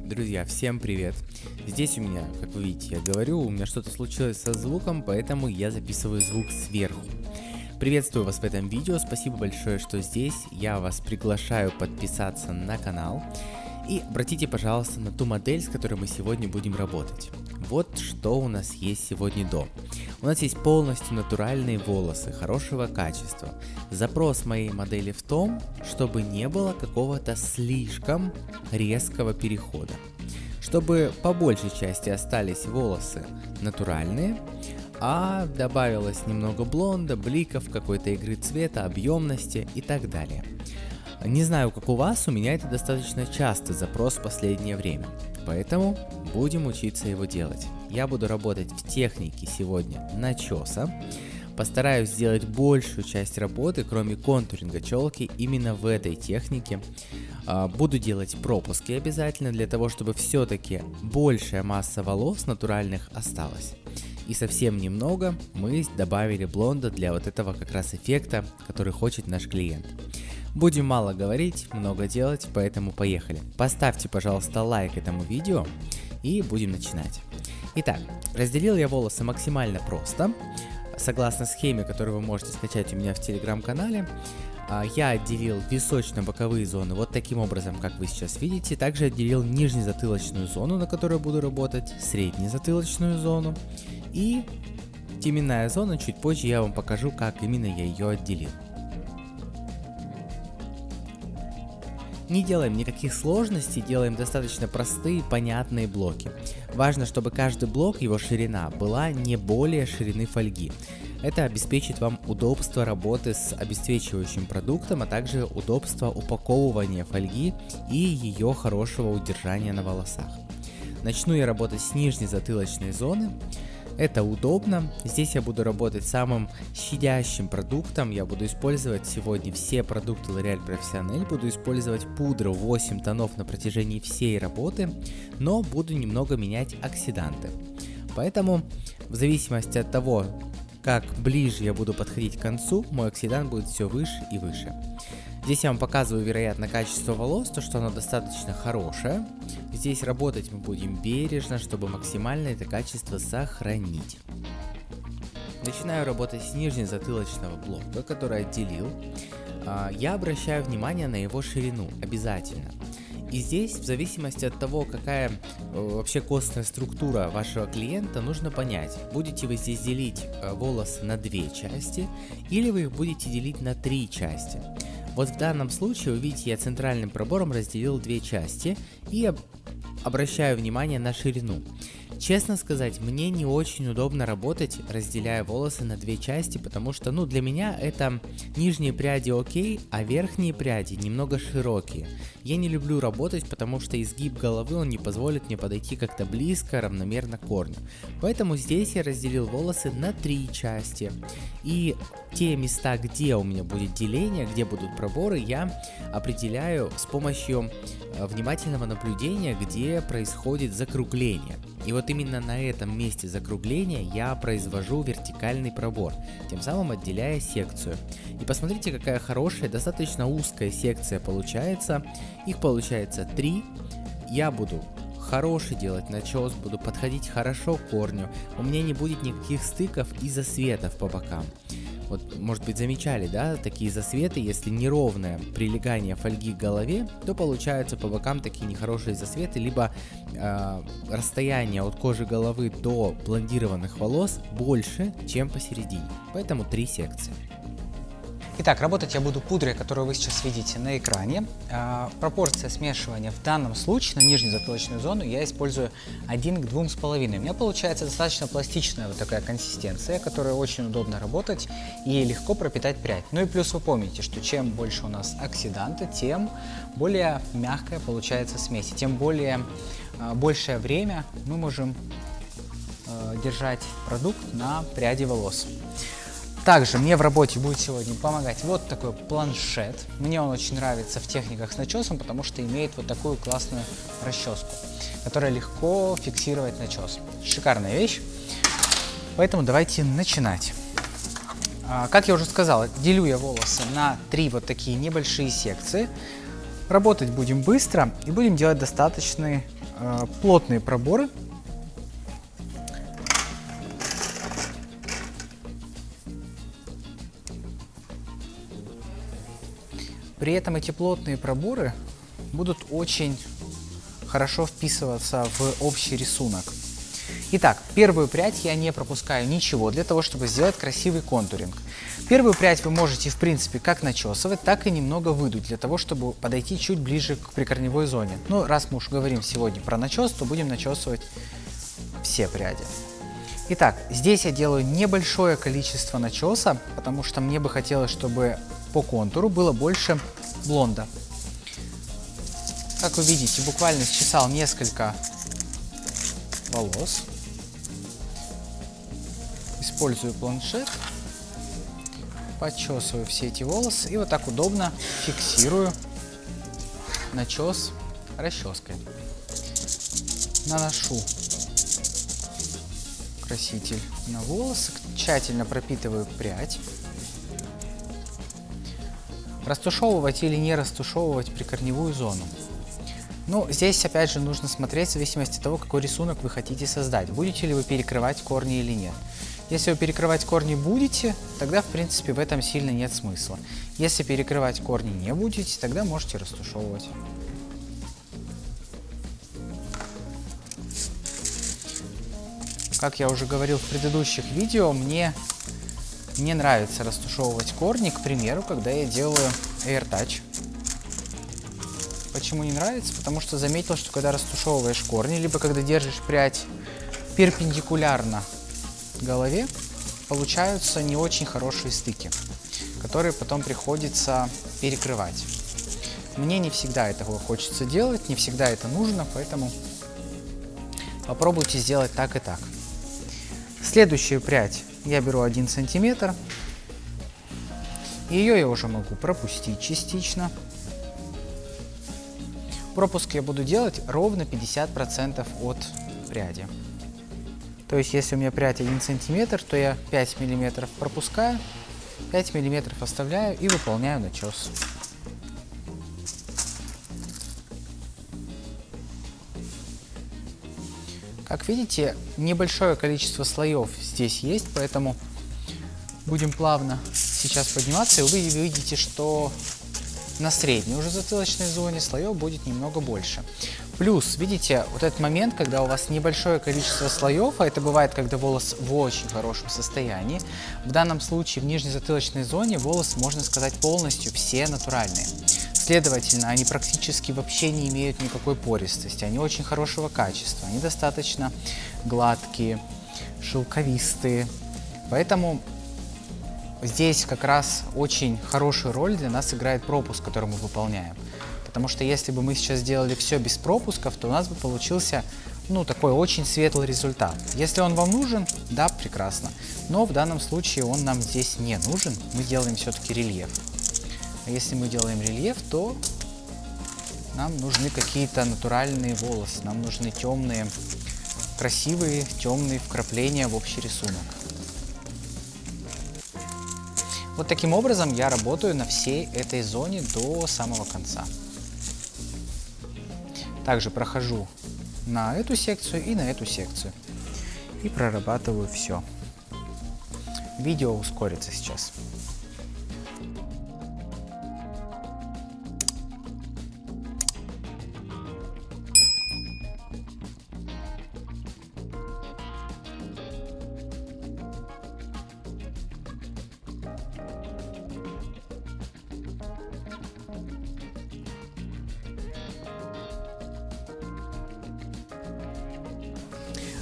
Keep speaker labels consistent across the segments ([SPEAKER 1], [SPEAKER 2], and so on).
[SPEAKER 1] Друзья, всем привет! Здесь у меня, как вы видите, я говорю, у меня что-то случилось со звуком, поэтому я записываю звук сверху. Приветствую вас в этом видео, спасибо большое, что здесь. Я вас приглашаю подписаться на канал. И обратите, пожалуйста, на ту модель, с которой мы сегодня будем работать. Вот что у нас есть сегодня до. У нас есть полностью натуральные волосы, хорошего качества. Запрос моей модели в том, чтобы не было какого-то слишком резкого перехода. Чтобы по большей части остались волосы натуральные, а добавилось немного блонда, бликов, какой-то игры цвета, объемности и так далее. Не знаю, как у вас, у меня это достаточно частый запрос в последнее время, поэтому будем учиться его делать. Я буду работать в технике сегодня начеса, постараюсь сделать большую часть работы, кроме контуринга челки, именно в этой технике. Буду делать пропуски обязательно, для того, чтобы все-таки большая масса волос натуральных осталась. И совсем немного мы добавили блонда для вот этого как раз эффекта, который хочет наш клиент. Будем мало говорить, много делать, поэтому поехали. Поставьте, пожалуйста, лайк этому видео и будем начинать. Итак, разделил я волосы максимально просто. Согласно схеме, которую вы можете скачать у меня в телеграм-канале, я отделил височно-боковые зоны вот таким образом, как вы сейчас видите. Также отделил нижнезатылочную зону, на которой буду работать, среднезатылочную зону и теменная зона. Чуть позже я вам покажу, как именно я ее отделил. Не делаем никаких сложностей, делаем достаточно простые, понятные блоки. Важно, чтобы каждый блок, его ширина, была не более ширины фольги. Это обеспечит вам удобство работы с обесцвечивающим продуктом, а также удобство упаковывания фольги и ее хорошего удержания на волосах. Начну я работать с нижней затылочной зоны. Это удобно. Здесь я буду работать самым щадящим продуктом. Я буду использовать сегодня все продукты L'Oréal Professionnel. Буду использовать пудру 8 тонов на протяжении всей работы, но буду немного менять оксиданты. Поэтому в зависимости от того, как ближе я буду подходить к концу, мой оксидант будет все выше и выше. Здесь я вам показываю, вероятно, качество волос, то что оно достаточно хорошее. Здесь работать мы будем бережно, чтобы максимально это качество сохранить. Начинаю работать с нижнезатылочного блока, который отделил. Я обращаю внимание на его ширину обязательно. И здесь, в зависимости от того, какая вообще костная структура вашего клиента, нужно понять, будете вы здесь делить волосы на 2 части, или вы их будете делить на 3 части. Вот в данном случае, вы видите, я центральным пробором разделил 2 части и обращаю внимание на ширину. Честно сказать, мне не очень удобно работать, разделяя волосы на 2 части, потому что, для меня это нижние пряди окей, а верхние пряди немного широкие. Я не люблю работать, потому что изгиб головы, он не позволит мне подойти как-то близко, равномерно к корню. Поэтому здесь я разделил волосы на 3 части. И те места, где у меня будет деление, где будут проборы, я определяю с помощью внимательного наблюдения, где происходит закругление. И вот именно на этом месте закругления я произвожу вертикальный пробор, тем самым отделяя секцию. И посмотрите, какая хорошая, достаточно узкая секция получается. Их получается 3. Я буду хороший делать начес, буду подходить хорошо к корню. У меня не будет никаких стыков и засветов по бокам. Вот, может быть, замечали, да, такие засветы, если неровное прилегание фольги к голове, то получаются по бокам такие нехорошие засветы, либо расстояние от кожи головы до блондированных волос больше, чем посередине. Поэтому 3 секции.
[SPEAKER 2] Итак, работать я буду пудрой, которую вы сейчас видите на экране. Пропорция смешивания в данном случае на нижнюю затылочную зону я использую 1 к 2,5. У меня получается достаточно пластичная вот такая консистенция, которая очень удобно работать и легко пропитать прядь. Ну и плюс вы помните, что чем больше у нас оксиданта, тем более мягкая получается смесь, тем большее время мы можем держать продукт на пряди волос. Также мне в работе будет сегодня помогать вот такой планшет. Мне он очень нравится в техниках с начесом, потому что имеет вот такую классную расческу, которая легко фиксирует начес. Шикарная вещь. Поэтому давайте начинать. Как я уже сказал, делю я волосы на 3 вот такие небольшие секции. Работать будем быстро и будем делать достаточный плотные проборы. При этом эти плотные проборы будут очень хорошо вписываться в общий рисунок. Итак, первую прядь я не пропускаю ничего для того, чтобы сделать красивый контуринг. Первую прядь вы можете, в принципе, как начесывать, так и немного выдуть, для того, чтобы подойти чуть ближе к прикорневой зоне. Но раз мы уж говорим сегодня про начес, то будем начесывать все пряди. Итак, здесь я делаю небольшое количество начеса, потому что мне бы хотелось, чтобы по контуру было больше блонда. Как вы видите, буквально счесал несколько волос. Использую планшет, подчесываю все эти волосы и вот так удобно фиксирую начес расческой. Наношу краситель на волосы, тщательно пропитываю прядь. Растушевывать или не растушевывать прикорневую зону. Ну, здесь опять же нужно смотреть в зависимости от того, какой рисунок вы хотите создать. Будете ли вы перекрывать корни или нет. Если вы перекрывать корни будете, тогда в принципе в этом сильно нет смысла. Если перекрывать корни не будете, тогда можете растушевывать. Как я уже говорил в предыдущих видео, мне не нравится растушевывать корни, к примеру, когда я делаю AirTouch. Почему не нравится? Потому что заметил, что когда растушевываешь корни, либо когда держишь прядь перпендикулярно голове, получаются не очень хорошие стыки, которые потом приходится перекрывать. Мне не всегда этого хочется делать, не всегда это нужно, поэтому попробуйте сделать так и так. Следующую прядь я беру 1 сантиметр. Ее я уже могу пропустить частично. Пропуск я буду делать ровно 50% от пряди. То есть, если у меня прядь 1 сантиметр, то я 5 миллиметров пропускаю, 5 миллиметров оставляю и выполняю начес. Как видите, небольшое количество слоев здесь есть, поэтому будем плавно сейчас подниматься, и вы видите, что на средней уже затылочной зоне слоев будет немного больше. Плюс, видите, вот этот момент, когда у вас небольшое количество слоев, а это бывает, когда волос в очень хорошем состоянии. В данном случае в нижней затылочной зоне волосы, можно сказать, полностью все натуральные. Следовательно, они практически вообще не имеют никакой пористости, они очень хорошего качества, они достаточно гладкие, шелковистые. Поэтому здесь как раз очень хорошую роль для нас играет пропуск, который мы выполняем. Потому что если бы мы сейчас сделали все без пропусков, то у нас бы получился, такой очень светлый результат. Если он вам нужен, да, прекрасно. Но в данном случае он нам здесь не нужен, мы делаем все-таки рельеф. А если мы делаем рельеф, то нам нужны какие-то натуральные волосы, нам нужны темные, красивые, темные вкрапления в общий рисунок. Вот таким образом я работаю на всей этой зоне до самого конца. Также прохожу на эту секцию и на эту секцию. И прорабатываю все. Видео ускорится сейчас.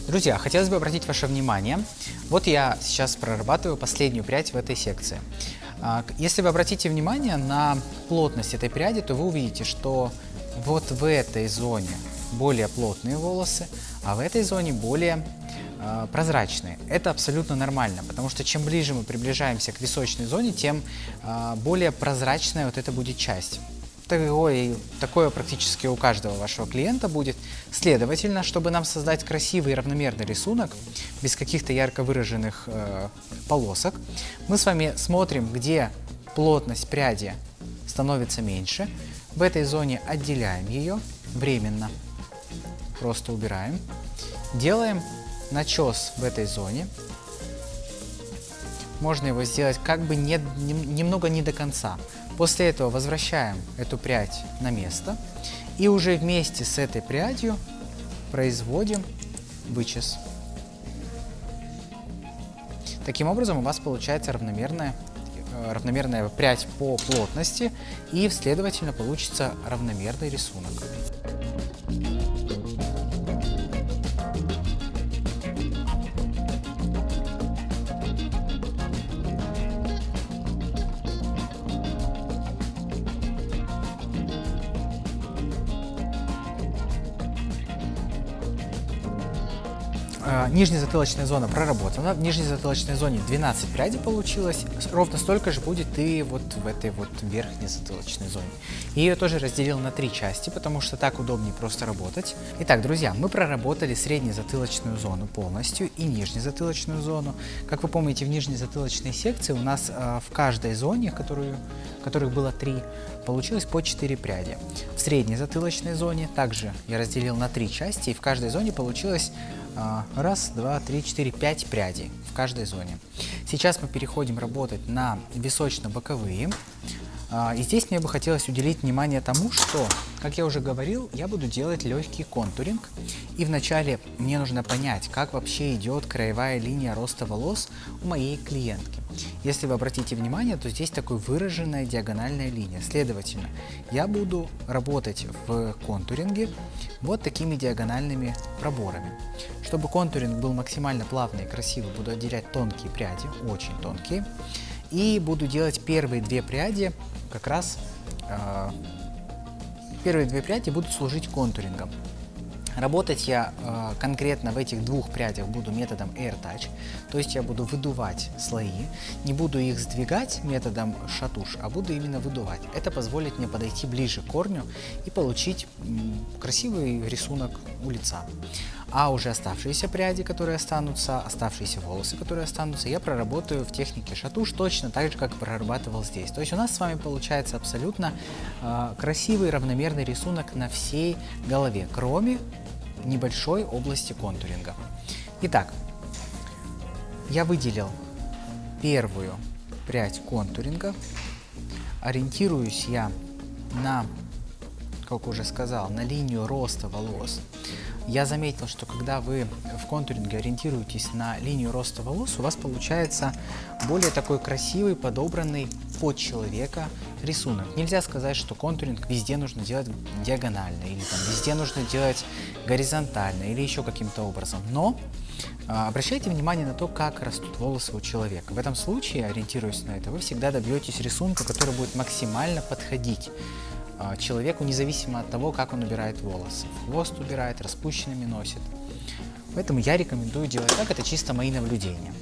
[SPEAKER 2] Друзья, хотелось бы обратить ваше внимание, вот я сейчас прорабатываю последнюю прядь в этой секции. Если вы обратите внимание на плотность этой пряди, то вы увидите, что вот в этой зоне более плотные волосы, а в этой зоне более прозрачные. Это абсолютно нормально, потому что чем ближе мы приближаемся к височной зоне, тем более прозрачная вот эта будет часть. Такое практически у каждого вашего клиента будет. Следовательно, чтобы нам создать красивый и равномерный рисунок, без каких-то ярко выраженных полосок, мы с вами смотрим, где плотность пряди становится меньше. В этой зоне отделяем ее временно. просто убираем. Делаем начес в этой зоне. Можно его сделать как бы немного не до конца. После этого возвращаем эту прядь на место. И уже вместе с этой прядью производим вычес. Таким образом у вас получается равномерная прядь по плотности, и, следовательно, получится равномерный рисунок. Нижняя затылочная зона проработана. В нижней затылочной зоне 12 прядей получилось. Ровно столько же будет и вот в этой вот верхней затылочной зоне. И ее тоже разделил на 3 части, потому что так удобнее просто работать. Итак, друзья, мы проработали среднюю затылочную зону полностью и нижнюю затылочную зону. Как вы помните, в нижней затылочной секции у нас в каждой зоне, которых было 3, получилось по 4 пряди. В средней затылочной зоне также я разделил на 3 части, и в каждой зоне получилось 1, 2, 3, 4, 5 прядей в каждой зоне. Сейчас мы переходим работать на височно-боковые. И здесь мне бы хотелось уделить внимание тому, что, как я уже говорил, я буду делать легкий контуринг. И вначале мне нужно понять, как вообще идет краевая линия роста волос у моей клиентки. Если вы обратите внимание, то здесь такой выраженная диагональная линия. Следовательно, я буду работать в контуринге вот такими диагональными проборами. Чтобы контуринг был максимально плавный и красивый, буду отделять тонкие пряди, очень тонкие. И буду делать первые 2 пряди, как раз первые 2 пряди будут служить контурингом. Работать я конкретно в этих 2 прядях буду методом Air Touch, то есть я буду выдувать слои, не буду их сдвигать методом шатуш, а буду именно выдувать. Это позволит мне подойти ближе к корню и получить красивый рисунок у лица. А уже оставшиеся пряди, которые останутся, оставшиеся волосы, которые останутся, я проработаю в технике шатуш точно так же, как прорабатывал здесь. То есть у нас с вами получается абсолютно красивый равномерный рисунок на всей голове, кроме небольшой области контуринга. Итак, я выделил первую прядь контуринга. Ориентируюсь я на, как уже сказал, на линию роста волос. Я заметил, что когда вы в контуринге ориентируетесь на линию роста волос, у вас получается более такой красивый, подобранный под человека рисунок. Нельзя сказать, что контуринг везде нужно делать диагонально, или там везде нужно делать горизонтально, или еще каким-то образом. Но обращайте внимание на то, как растут волосы у человека. В этом случае, ориентируясь на это, вы всегда добьетесь рисунка, который будет максимально подходить человеку, независимо от того, как он убирает волосы. В хвост убирает, распущенными носит. Поэтому я рекомендую делать так, это чисто мои наблюдения.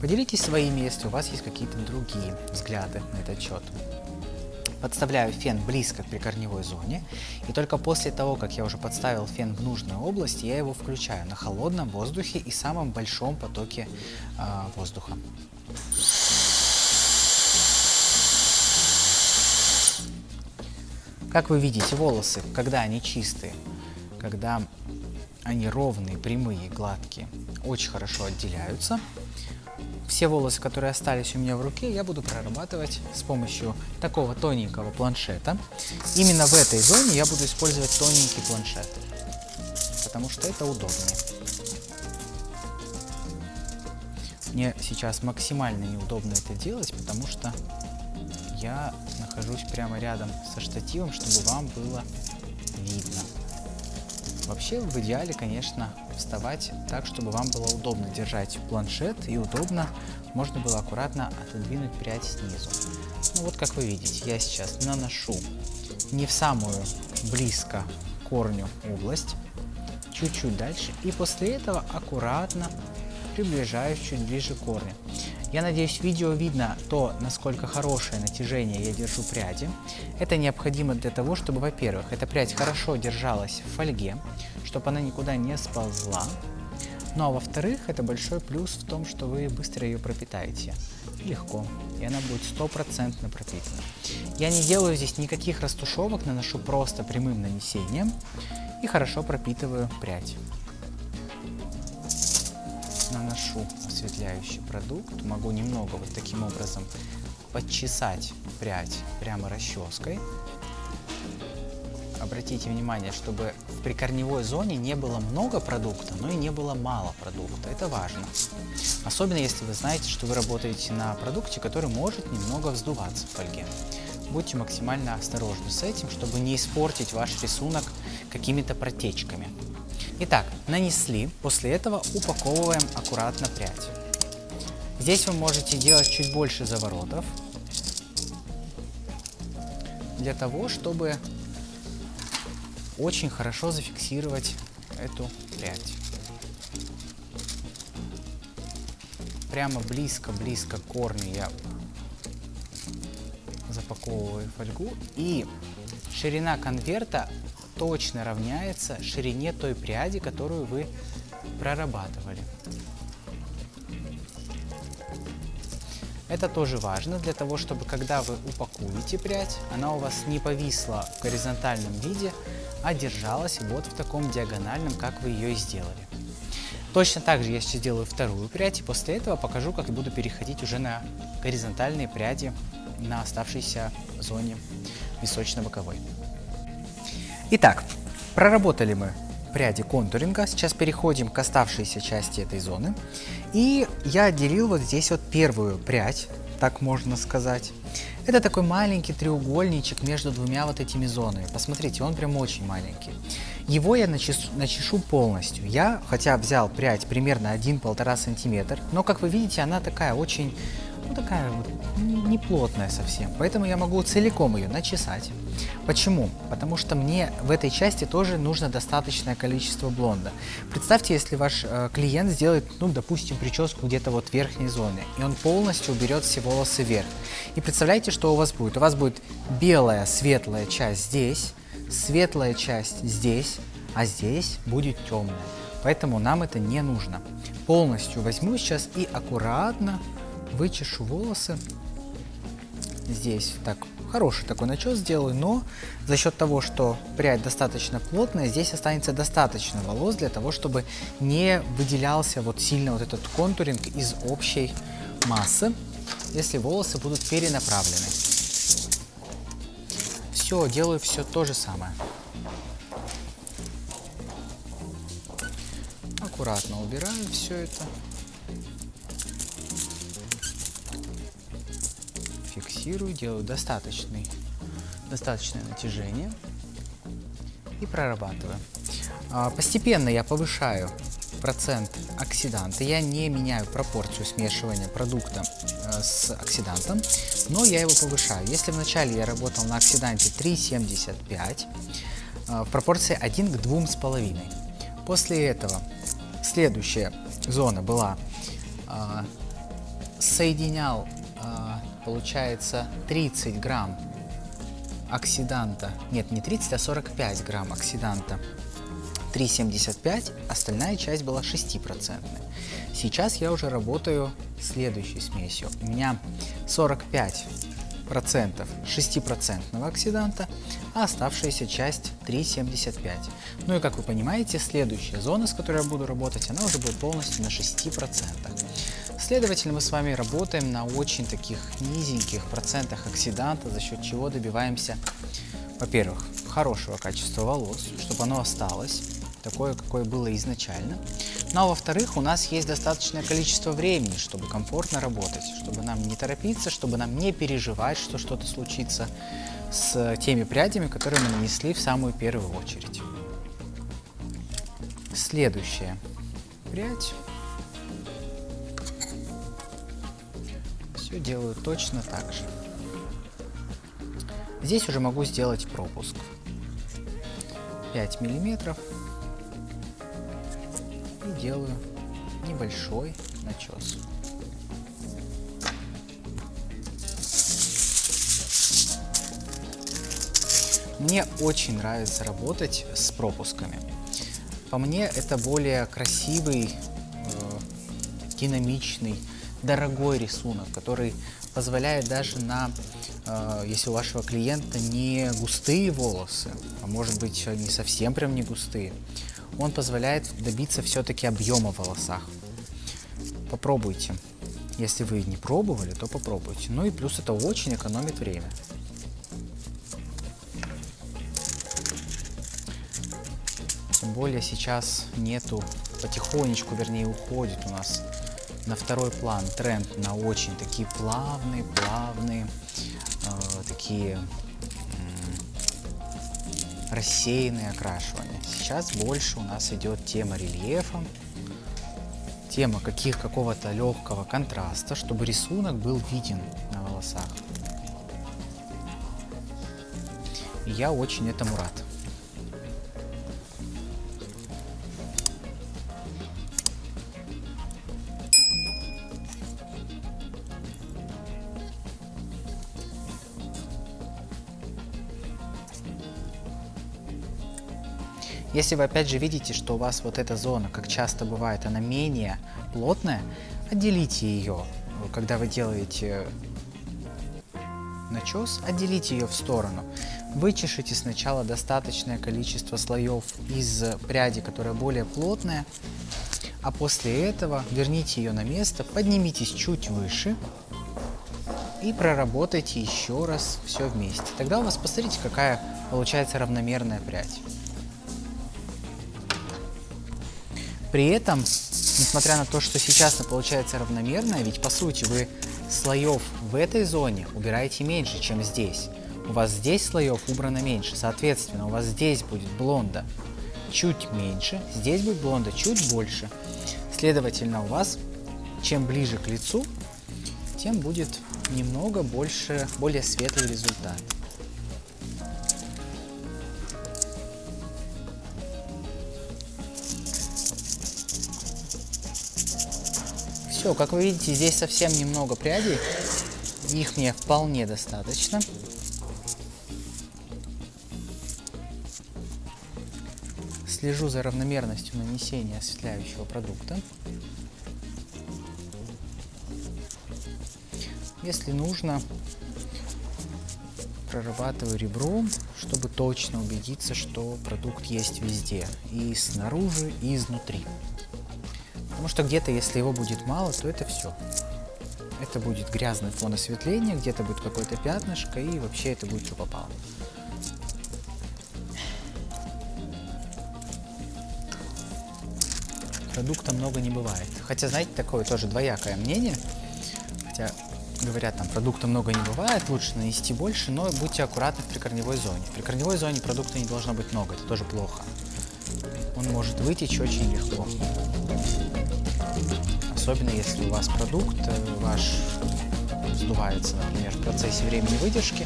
[SPEAKER 2] Поделитесь своими, если у вас есть какие-то другие взгляды на этот счет. Подставляю фен близко к прикорневой зоне, и только после того, как я уже подставил фен в нужную область, я его включаю на холодном воздухе и самом большом потоке воздуха. Как вы видите, волосы, когда они чистые, когда они ровные, прямые, гладкие, очень хорошо отделяются. Все волосы, которые остались у меня в руке, я буду прорабатывать с помощью такого тоненького планшета. Именно в этой зоне я буду использовать тоненький планшет, потому что это удобнее. Мне сейчас максимально неудобно это делать, потому что я нахожусь прямо рядом со штативом, чтобы вам было видно. Вообще, в идеале, конечно, вставать так, чтобы вам было удобно держать планшет и удобно можно было аккуратно отодвинуть прядь снизу. Ну вот, как вы видите, я сейчас наношу не в самую близко к корню область, чуть-чуть дальше, и после этого аккуратно приближаюсь чуть ближе к корню. Я надеюсь, в видео видно то, насколько хорошее натяжение я держу пряди. Это необходимо для того, чтобы, во-первых, эта прядь хорошо держалась в фольге, чтобы она никуда не сползла. Ну а во-вторых, это большой плюс в том, что вы быстро ее пропитаете. Легко. И она будет 100% пропитана. Я не делаю здесь никаких растушевок, наношу просто прямым нанесением и хорошо пропитываю прядь. Наношу осветляющий продукт. Могу немного вот таким образом подчесать прядь прямо расческой. Обратите внимание, чтобы в прикорневой зоне не было много продукта, но и не было мало продукта. Это важно. Особенно если вы знаете, что вы работаете на продукте, который может немного вздуваться в фольге. Будьте максимально осторожны с этим, чтобы не испортить ваш рисунок какими-то протечками. Итак, нанесли. После этого упаковываем аккуратно прядь. Здесь вы можете делать чуть больше заворотов, для того, чтобы очень хорошо зафиксировать эту прядь. Прямо близко-близко к корню я запаковываю фольгу, и ширина конверта точно равняется ширине той пряди, которую вы прорабатывали. Это тоже важно для того, чтобы когда вы упакуете прядь, она у вас не повисла в горизонтальном виде, а держалась вот в таком диагональном, как вы ее и сделали. Точно так же я сейчас сделаю вторую прядь, и после этого покажу, как буду переходить уже на горизонтальные пряди на оставшейся зоне височно-боковой. Итак, проработали мы пряди контуринга, сейчас переходим к оставшейся части этой зоны. И я отделил вот здесь вот первую прядь, так можно сказать. Это такой маленький треугольничек между двумя вот этими зонами. Посмотрите, он прям очень маленький. Его я начешу полностью. Я, хотя взял прядь примерно 1-1,5 сантиметра, но, как вы видите, она такая очень, такая вот не плотная совсем. Поэтому я могу целиком ее начесать. Почему? Потому что мне в этой части тоже нужно достаточное количество блонда. Представьте, если ваш клиент сделает, допустим, прическу где-то вот в верхней зоне, и он полностью уберет все волосы вверх. И представляете, что у вас будет? У вас будет белая светлая часть здесь, светлая часть здесь, а здесь будет темная. Поэтому нам это не нужно. Полностью возьму сейчас и аккуратно вычешу волосы. Здесь так хороший такой начес сделаю, но за счет того, что прядь достаточно плотная, здесь останется достаточно волос для того, чтобы не выделялся вот сильно вот этот контуринг из общей массы, если волосы будут перенаправлены. Все, делаю все то же самое. Аккуратно убираю все это. Фиксирую, делаю достаточное натяжение и прорабатываю. Постепенно я повышаю процент оксиданта. Я не меняю пропорцию смешивания продукта с оксидантом, но я его повышаю. Если вначале я работал на оксиданте 3,75 в пропорции 1 к 2,5. После этого следующая зона была соединял получается 30 грамм оксиданта, нет, не 30, а 45 грамм оксиданта 3,75, остальная часть была 6%. Сейчас я уже работаю следующей смесью. У меня 45% 6% оксиданта, а оставшаяся часть 3,75. Ну и как вы понимаете, следующая зона, с которой я буду работать, она уже будет полностью на 6%. Следовательно, мы с вами работаем на очень таких низеньких процентах оксиданта, за счет чего добиваемся, во-первых, хорошего качества волос, чтобы оно осталось такое, какое было изначально. Ну а во-вторых, у нас есть достаточное количество времени, чтобы комфортно работать, чтобы нам не торопиться, чтобы нам не переживать, что что-то случится с теми прядями, которые мы нанесли в самую первую очередь. Следующая прядь. Все делаю точно так же. Здесь уже могу сделать пропуск. 5 миллиметров. И делаю небольшой начес. Мне очень нравится работать с пропусками. По мне, это более красивый динамичный, дорогой рисунок, который позволяет даже если у вашего клиента не густые волосы, а может быть они совсем прям не густые, он позволяет добиться все-таки объема в волосах. Попробуйте. Если вы не пробовали, то попробуйте. Ну и плюс это очень экономит время. Тем более сейчас потихонечку, вернее, уходит у нас на второй план тренд на очень такие плавные, такие рассеянные окрашивания. Сейчас больше у нас идет тема рельефа, тема какого-то легкого контраста, чтобы рисунок был виден на волосах. И я очень этому рад. Если вы опять же видите, что у вас вот эта зона, как часто бывает, она менее плотная, отделите ее. Когда вы делаете начес, отделите ее в сторону. Вычешите сначала достаточное количество слоев из пряди, которая более плотная, а после этого верните ее на место, поднимитесь чуть выше и проработайте еще раз все вместе. Тогда у вас, посмотрите, какая получается равномерная прядь. При этом, несмотря на то, что сейчас она получается равномерная, ведь по сути вы слоев в этой зоне убираете меньше, чем здесь. У вас здесь слоев убрано меньше, соответственно, у вас здесь будет блонда чуть меньше, здесь будет блонда чуть больше. Следовательно, у вас чем ближе к лицу, тем будет немного более светлый результат. Все, как вы видите, здесь совсем немного прядей, их мне вполне достаточно. Слежу за равномерностью нанесения осветляющего продукта. Если нужно, прорабатываю ребром, чтобы точно убедиться, что продукт есть везде, и снаружи, и изнутри. Потому что где-то, если его будет мало, то это все. Это будет грязный фон осветления, где-то будет какое-то пятнышко, и вообще это будет что попало. Продукта много не бывает. Хотя, знаете, такое тоже двоякое мнение. Хотя, говорят, там продукта много не бывает, лучше нанести больше, но будьте аккуратны в прикорневой зоне. В прикорневой зоне продукта не должно быть много, это тоже плохо. Он может вытечь очень легко. Особенно если у вас продукт ваш сдувается, например, в процессе времени выдержки,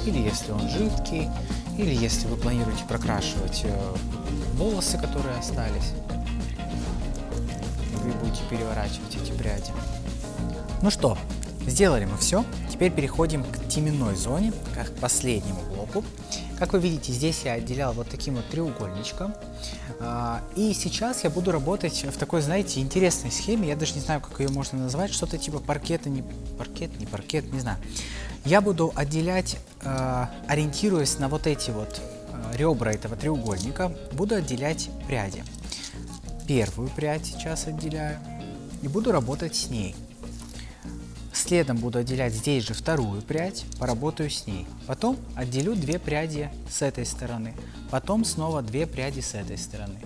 [SPEAKER 2] или если он жидкий, или если вы планируете прокрашивать волосы, которые остались, и вы будете переворачивать эти пряди. Ну что, сделали мы все. Теперь переходим к теменной зоне, к последнему блоку. Как вы видите, здесь я отделял вот таким вот треугольничком. И сейчас я буду работать в такой, знаете, интересной схеме. Я даже не знаю, как ее можно назвать. Что-то типа паркета, не паркет, не знаю. Я буду отделять, ориентируясь на вот эти вот ребра этого треугольника, буду отделять пряди. Первую прядь сейчас отделяю и буду работать с ней. Следом буду отделять здесь же вторую прядь, поработаю с ней. Потом отделю две пряди с этой стороны, потом снова две пряди с этой стороны.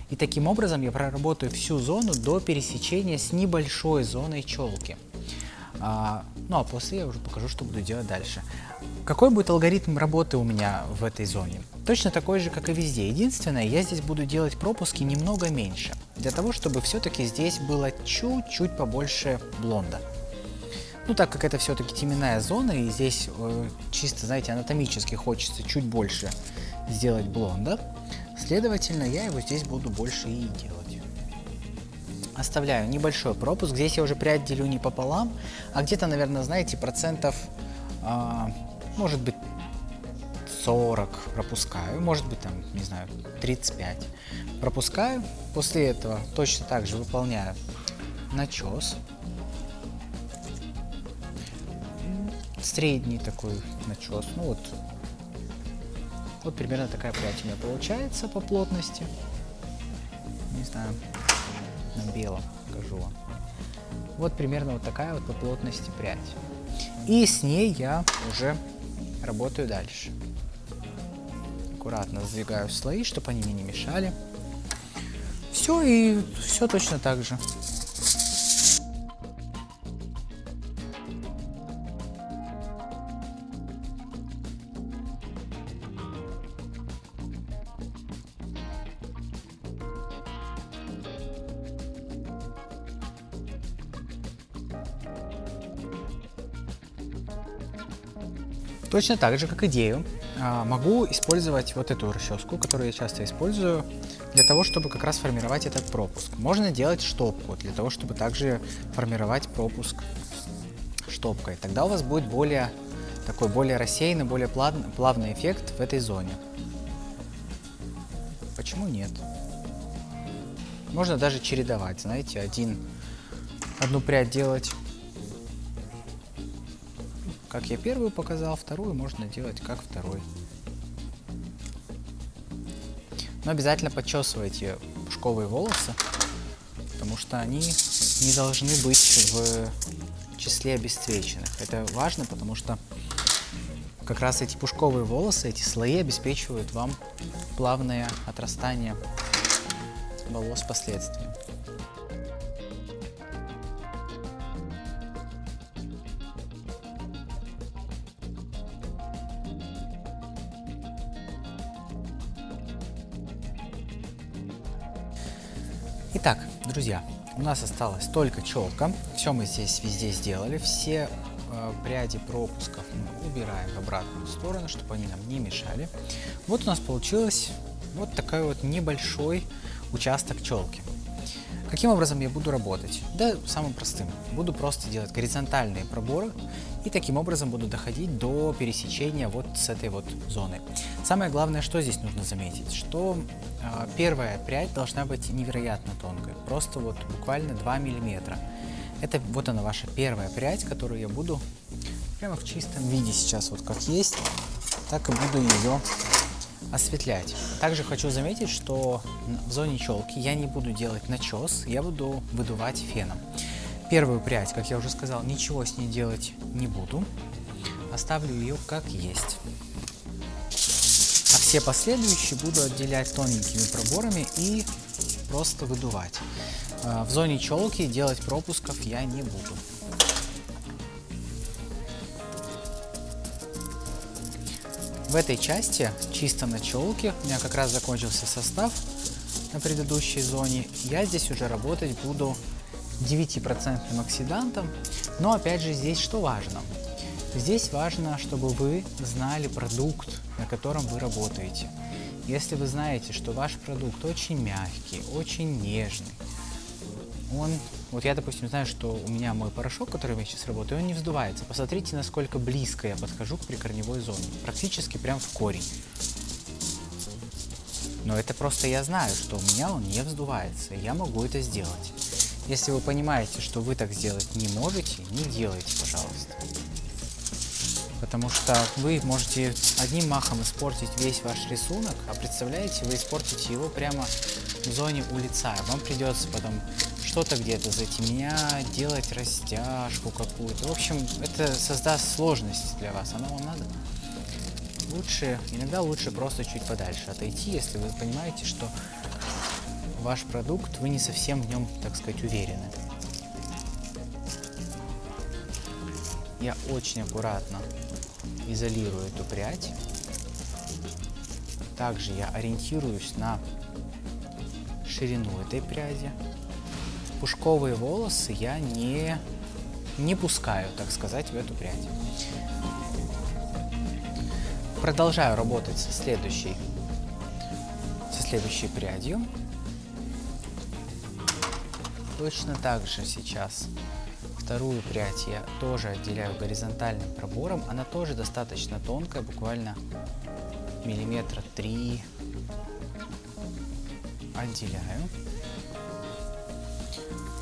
[SPEAKER 2] И таким образом я проработаю всю зону до пересечения с небольшой зоной челки. Ну а после я уже покажу, что буду делать дальше. Какой будет алгоритм работы у меня в этой зоне? Точно такой же, как и везде. Единственное, я здесь буду делать пропуски немного меньше, для того, чтобы все-таки здесь было чуть-чуть побольше блонда. Ну, так как это все-таки теменная зона, и здесь чисто, знаете, анатомически хочется чуть больше сделать блонда, следовательно, я его здесь буду больше и делать. Оставляю небольшой пропуск. Здесь я уже прядь делю не пополам, а где-то, наверное, знаете, процентов, может быть, 40 пропускаю, может быть, там, не знаю, 35 пропускаю. После этого точно так же выполняю начес. Средний такой начес. Ну вот примерно такая прядь у меня получается по плотности. Не знаю, на белом покажу вам. Вот примерно вот такая вот по плотности прядь. И с ней я уже работаю дальше. Аккуратно сдвигаю слои, чтобы они мне не мешали. Все, и все точно так же. Точно так же, как идею, могу использовать вот эту расческу, которую я часто использую, для того, чтобы как раз формировать этот пропуск. Можно делать штопку, для того, чтобы также формировать пропуск штопкой. Тогда у вас будет более рассеянный, более плавный эффект в этой зоне. Почему нет? Можно даже чередовать, знаете, одну прядь делать, как я первую показал, вторую можно делать как второй. Но обязательно подчесывайте пушковые волосы, потому что они не должны быть в числе обесцвеченных. Это важно, потому что как раз эти пушковые волосы, эти слои обеспечивают вам плавное отрастание волос впоследствии. Итак, друзья, у нас осталась только челка. Все мы здесь везде сделали. Все пряди пропусков мы убираем в обратную сторону, чтобы они нам не мешали. Вот у нас получилось вот такой вот небольшой участок челки. Каким образом я буду работать? Да, самым простым. Буду просто делать горизонтальные проборы и таким образом буду доходить до пересечения вот с этой вот зоной. Самое главное, что здесь нужно заметить, что первая прядь должна быть невероятно тонкой, просто вот буквально 2 миллиметра. Это вот она, ваша первая прядь, которую я буду прямо в чистом виде сейчас вот как есть, так и буду ее осветлять. Также хочу заметить, что в зоне челки я не буду делать начес, я буду выдувать феном. Первую прядь, как я уже сказал, ничего с ней делать не буду, оставлю ее как есть. А все последующие буду отделять тоненькими проборами и просто выдувать. В зоне челки делать пропусков я не буду. В этой части, чисто на челке, у меня как раз закончился состав на предыдущей зоне. Я здесь уже работать буду 9% оксидантом. Но опять же здесь что важно? Здесь важно, чтобы вы знали продукт, на котором вы работаете. Если вы знаете, что ваш продукт очень мягкий, очень нежный, вот я, допустим, знаю, что у меня мой порошок, которым я сейчас работаю, он не вздувается. Посмотрите, насколько близко я подхожу к прикорневой зоне. Практически прям в корень. Но это просто я знаю, что у меня он не вздувается. Я могу это сделать. Если вы понимаете, что вы так сделать не можете, не делайте, пожалуйста. Потому что вы можете одним махом испортить весь ваш рисунок, а представляете, вы испортите его прямо в зоне у лица. Вам придется потом что-то где-то затемнять, делать растяжку какую-то. В общем, это создаст сложность для вас. Оно вам надо? Иногда лучше просто чуть подальше отойти, если вы понимаете, что ваш продукт, вы не совсем в нем, так сказать, уверены. Я очень аккуратно изолирую эту прядь. Также я ориентируюсь на ширину этой пряди. Пушковые волосы я не пускаю, так сказать, в эту прядь. Продолжаю работать со следующей прядью. Точно так же сейчас вторую прядь я тоже отделяю горизонтальным пробором. Она тоже достаточно тонкая, буквально 3 миллиметра отделяю.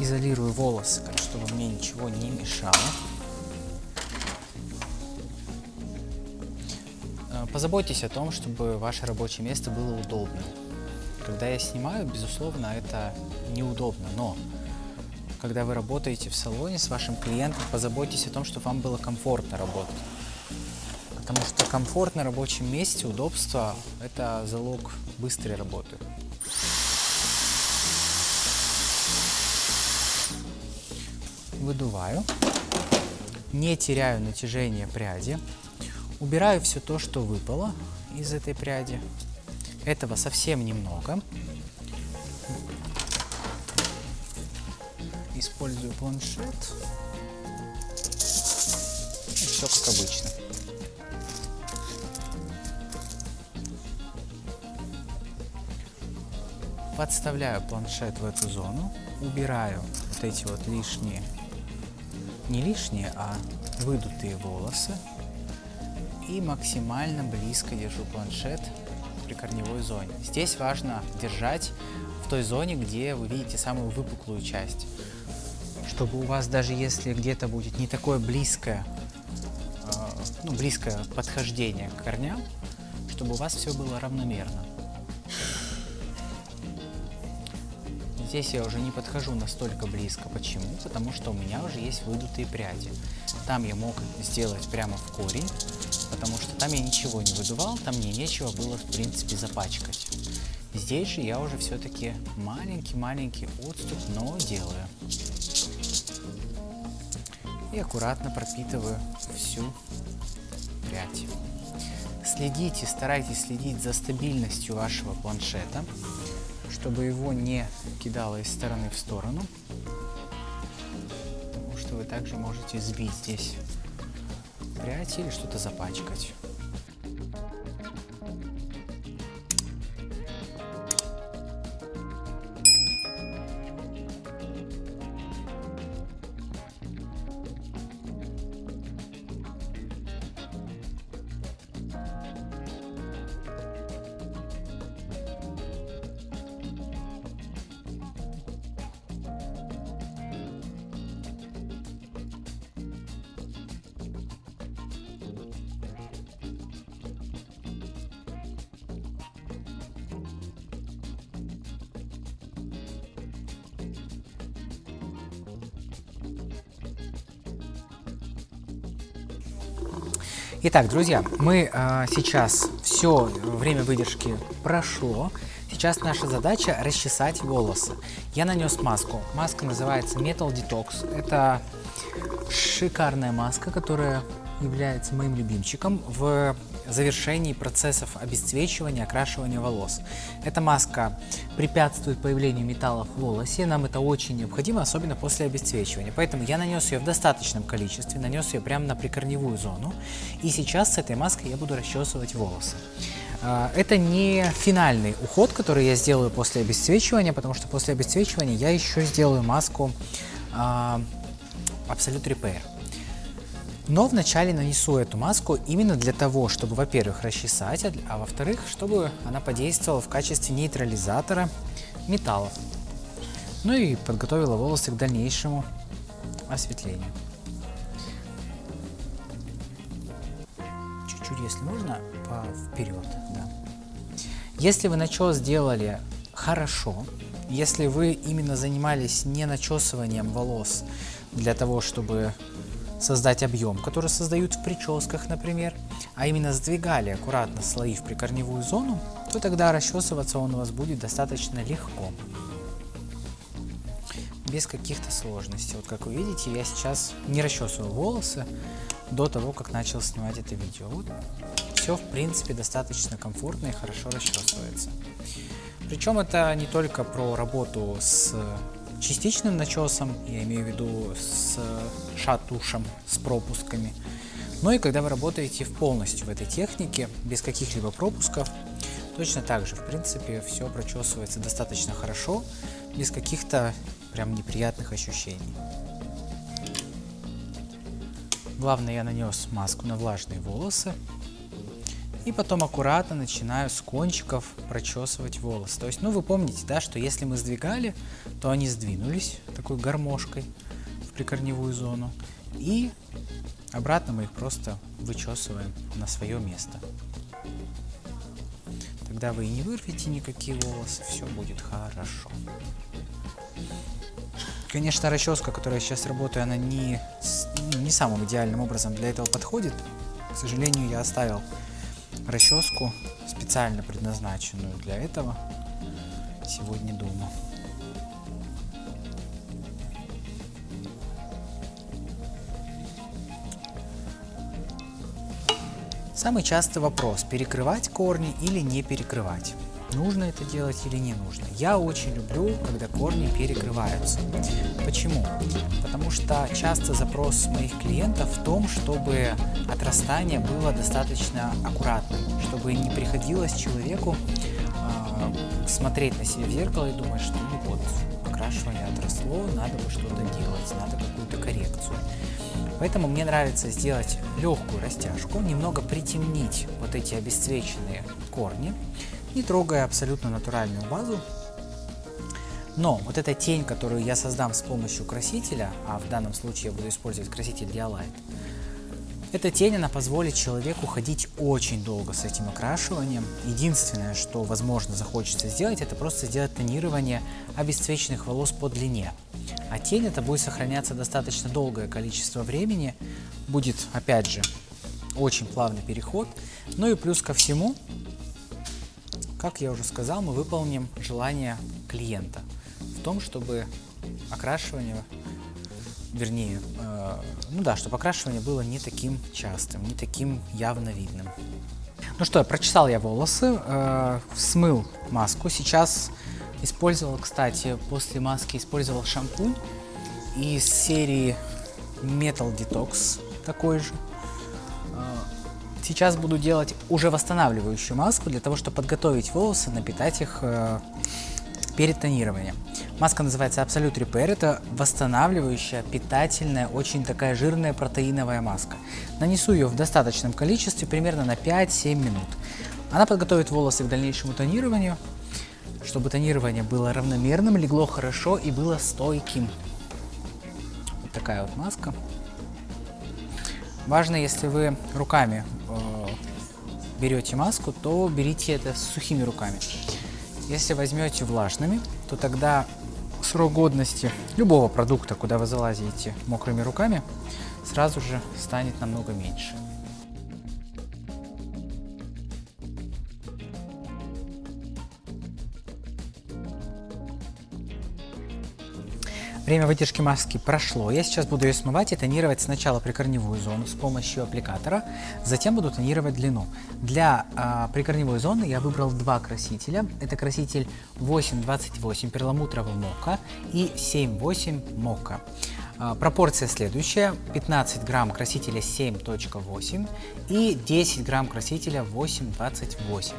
[SPEAKER 2] Изолирую волосы, чтобы мне ничего не мешало. Позаботьтесь о том, чтобы ваше рабочее место было удобным. Когда я снимаю, безусловно, это неудобно, но когда вы работаете в салоне с вашим клиентом, позаботьтесь о том, чтобы вам было комфортно работать. Потому что комфорт на рабочем месте, удобство – это залог быстрой работы. Выдуваю, не теряю натяжение пряди, убираю все то, что выпало из этой пряди. Этого совсем немного. Использую планшет. И все как обычно. Подставляю планшет в эту зону, убираю вот эти вот лишние, не лишние, а выдутые волосы и максимально близко держу планшет при корневой зоне. Здесь важно держать в той зоне, где вы видите самую выпуклую часть, чтобы у вас, даже если где-то будет не такое близкое, близкое подхождение к корням, чтобы у вас все было равномерно. Здесь я уже не подхожу настолько близко. Почему? Потому что у меня уже есть выдутые пряди. Там я мог сделать прямо в корень, потому что там я ничего не выдувал, там мне нечего было, в принципе, запачкать. Здесь же я уже все-таки маленький отступ, но делаю. И аккуратно пропитываю всю прядь. Старайтесь следить за стабильностью вашего планшета, чтобы его не кидало из стороны в сторону, потому что вы также можете сбить здесь прядь или что-то запачкать. Итак, друзья, мы сейчас все время выдержки прошло. Сейчас наша задача расчесать волосы. Я нанес маску. Маска называется Metal Detox. Это шикарная маска, которая является моим любимчиком в завершении процессов обесцвечивания, окрашивания волос. Эта маска препятствует появлению металлов в волосе, нам это очень необходимо, особенно после обесцвечивания. Поэтому я нанес ее в достаточном количестве, нанес ее прямо на прикорневую зону. И сейчас с этой маской я буду расчесывать волосы. Это не финальный уход, который я сделаю после обесцвечивания, потому что после обесцвечивания я еще сделаю маску Absolute Repair. Но вначале нанесу эту маску именно для того, чтобы, во-первых, расчесать, а во-вторых, чтобы она подействовала в качестве нейтрализатора металлов. Ну и подготовила волосы к дальнейшему осветлению. Чуть-чуть, если можно, вперед. Да. Если вы начес сделали хорошо, если вы именно занимались не начесыванием волос для того, чтобы создать объем, который создают в прическах, например, а именно сдвигали аккуратно слои в прикорневую зону, то тогда расчесываться он у вас будет достаточно легко, без каких-то сложностей. Вот как вы видите, я сейчас не расчесываю волосы до того, как начал снимать это видео. Вот все, в принципе, достаточно комфортно и хорошо расчесывается. Причем это не только про работу с частичным начесом, я имею в виду с шатушем, с пропусками, но и когда вы работаете полностью в этой технике, без каких-либо пропусков, точно так же, в принципе, все прочесывается достаточно хорошо, без каких-то прям неприятных ощущений. Главное, я нанес маску на влажные волосы. И потом аккуратно начинаю с кончиков прочесывать волосы. То есть, ну вы помните, да, что если мы сдвигали, то они сдвинулись такой гармошкой в прикорневую зону. И обратно мы их просто вычесываем на свое место. Тогда вы и не вырвете никакие волосы, все будет хорошо. Конечно, расческа, которой я сейчас работаю, она не самым идеальным образом для этого подходит. К сожалению, я оставил расческу, специально предназначенную для этого, сегодня дома. Самый частый вопрос: перекрывать корни или не перекрывать? Нужно это делать или не нужно? Я очень люблю, когда корни перекрываются. Почему? Потому что часто запрос моих клиентов в том, чтобы отрастание было достаточно аккуратным, чтобы не приходилось человеку смотреть на себя в зеркало и думать, что ну вот, окрашивание отросло, надо бы что-то делать, надо какую-то коррекцию. Поэтому мне нравится сделать легкую растяжку, немного притемнить вот эти обесцвеченные корни, не трогая абсолютно натуральную базу. Но вот эта тень, которую я создам с помощью красителя, а в данном случае я буду использовать краситель Dialight, эта тень, она позволит человеку ходить очень долго с этим окрашиванием. Единственное, что, возможно, захочется сделать, это просто сделать тонирование обесцвеченных волос по длине. А тень это будет сохраняться достаточно долгое количество времени. Будет, опять же, очень плавный переход. Ну и плюс ко всему, как я уже сказал, мы выполним желание клиента в том, чтобы окрашивание, вернее, чтобы окрашивание было не таким частым, не таким явно видным. Ну что, прочесал я волосы, смыл маску. Сейчас использовал, кстати, после маски использовал шампунь из серии Metal Detox, такой же. Сейчас буду делать уже восстанавливающую маску для того, чтобы подготовить волосы, напитать их перед тонированием. Маска называется Absolute Repair. Это восстанавливающая, питательная, очень такая жирная протеиновая маска. Нанесу ее в достаточном количестве, примерно на 5-7 минут. Она подготовит волосы к дальнейшему тонированию, чтобы тонирование было равномерным, легло хорошо и было стойким. Вот такая вот маска. Важно, если вы руками берете маску, то берите это с сухими руками. Если возьмете влажными, то тогда срок годности любого продукта, куда вы залазите мокрыми руками, сразу же станет намного меньше. Время выдержки маски прошло. Я сейчас буду ее смывать и тонировать сначала прикорневую зону с помощью аппликатора, затем буду тонировать длину. Для прикорневой зоны я выбрал два красителя. Это краситель 828 перламутровый мокка и 78 мокка. Пропорция следующая: 15 грамм красителя 7.8 и 10 грамм красителя 8.28.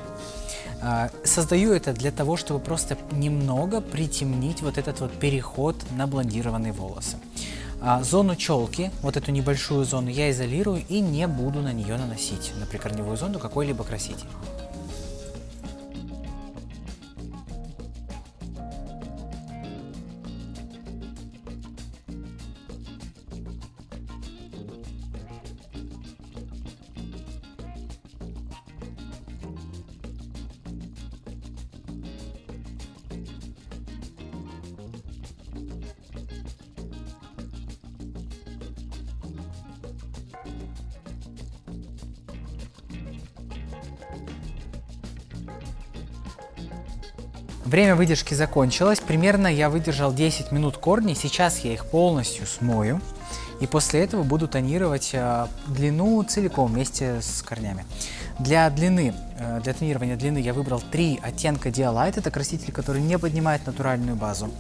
[SPEAKER 2] Создаю это для того, чтобы просто немного притемнить вот этот вот переход на блондированные волосы. Зону челки, вот эту небольшую зону, я изолирую и не буду на нее наносить, на прикорневую зону, какой-либо краситель. Время выдержки закончилось. Примерно я выдержал 10 минут корни. Сейчас я их полностью смою. И после этого буду тонировать длину целиком вместе с корнями. Для тонирования длины я выбрал 3 оттенка Dialight. Это краситель, который не поднимает натуральную базу.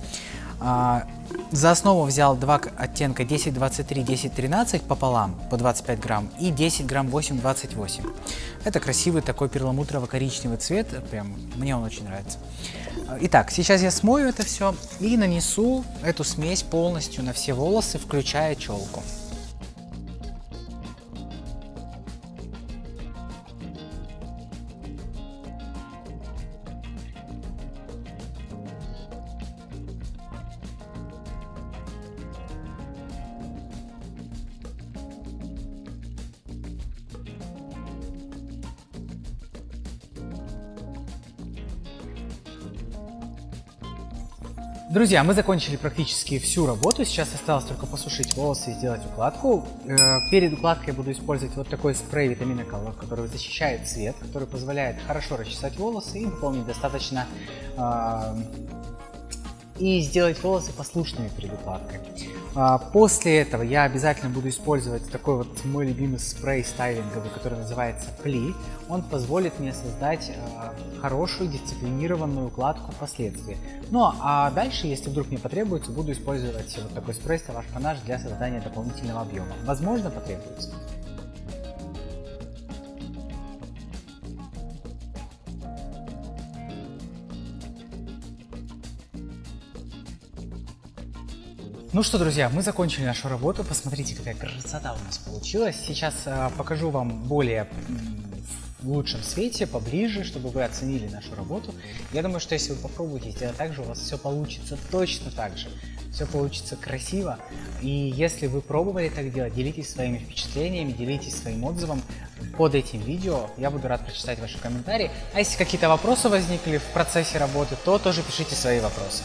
[SPEAKER 2] За основу взял 2 оттенка 1023, 1013 пополам по 25 грамм и 10 грамм 828. Это красивый такой перламутрово-коричневый цвет, прям мне он очень нравится. Итак, сейчас я смою это все и нанесу эту смесь полностью на все волосы, включая челку. Друзья, мы закончили практически всю работу, сейчас осталось только посушить волосы и сделать укладку. Перед укладкой я буду использовать вот такой спрей витамина Color, который защищает цвет, который позволяет хорошо расчесать волосы и дополнить достаточно и сделать волосы послушными перед укладкой. После этого я обязательно буду использовать такой вот мой любимый спрей стайлинговый, который называется Pli. Он позволит мне создать хорошую дисциплинированную укладку впоследствии. Ну а дальше, если вдруг мне потребуется, буду использовать вот такой спрей Savage Panache для создания дополнительного объема. Возможно, потребуется. Ну что, друзья, мы закончили нашу работу. Посмотрите, какая красота у нас получилась. Сейчас покажу вам более в лучшем свете, поближе, чтобы вы оценили нашу работу. Я думаю, что если вы попробуете сделать так же, у вас все получится точно так же. Все получится красиво. И если вы пробовали так делать, делитесь своими впечатлениями, делитесь своим отзывом под этим видео. Я буду рад прочитать ваши комментарии. А если какие-то вопросы возникли в процессе работы, то тоже пишите свои вопросы.